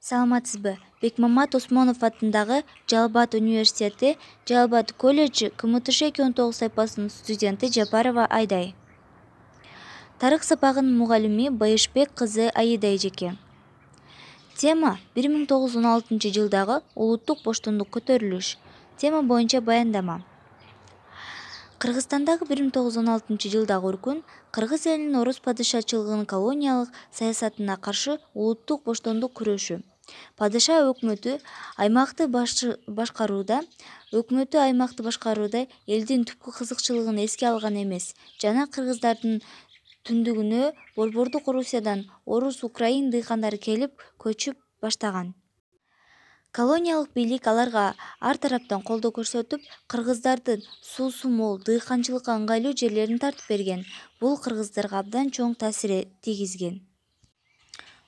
Саламатсызбы? Бекмамат Осмонов атындагы Жалал-Абад университети, Жалал-Абад колледжи КМТШ 2019 сайпасынын студенти Жапарова Айдай. Тарых сабагынын мугалими Байышбек кызы Аида эжеке. Тема 1916 жылдагы улуттук боштондук көтөрүлүш. Тема боюнча баяндама. Кыргызстандагы 1916 жылдагы өркүн кыргыз элинин орус падышачылыгынын колониялык саясатына каршы улуттук боштондук күрөшү. Падыша өкмөтү аймакты башкарууда элдин түпкү кызыкчылыгын эске алган эмес жана кыргыздардын түндүгүнө Борбордук Орусиядан орус украин дыйкандары келип көчүп баштаган. Колониялык бийлик аларга ар тараптан колдоо көрсөтүп, кыргыздардын суусу мол дыйканчылыкка ыңгайлуу жерлерин тартып берген. Бул кыргыздарга абдан чоң таасир тийгизген.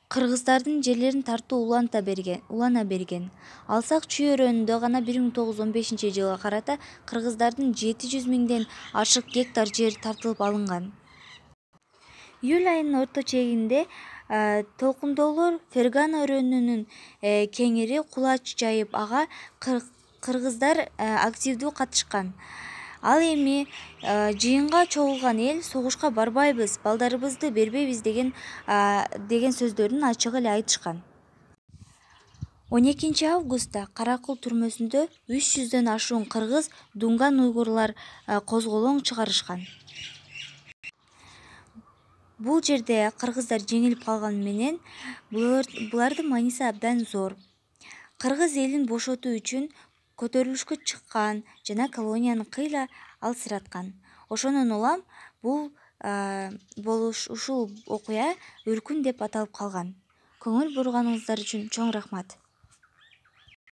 Кыргыздардын жерлерин тартуу улана берген. Алсак Чүй өрөөнүндө гана 1915 жылга карата кыргыздардын 700 миңден ашык гектар жер тартылып алынган. Июль айынын орто чегинде толкундоолор Фергана өрөөнүнүн кеңири кулач жайып, ага кыргыздар активдүү катышкан. Ал эми жыйынга чогулган эл согушка барбайбыз, балдарыбызды бербейбиз деген сөздөрүн ачык эле айтышкан. 12 августта Каракул түрмөсүндө 300дөн ашуун кыргыз, дунган уйгурлар козголоң чыгарышкан. Бул жерде кыргыздар жеңилип калганы менен булардын мааниси абдан зор. Кыргыз элин бошотуу үчүн көтөрүлүшкө чыккан жана колонияны кыйла алсыраткан. Ошондон улам ушул окуя өркүн деп аталып калган. Көңүл бурганыңыздар үчүн чоң рахмат.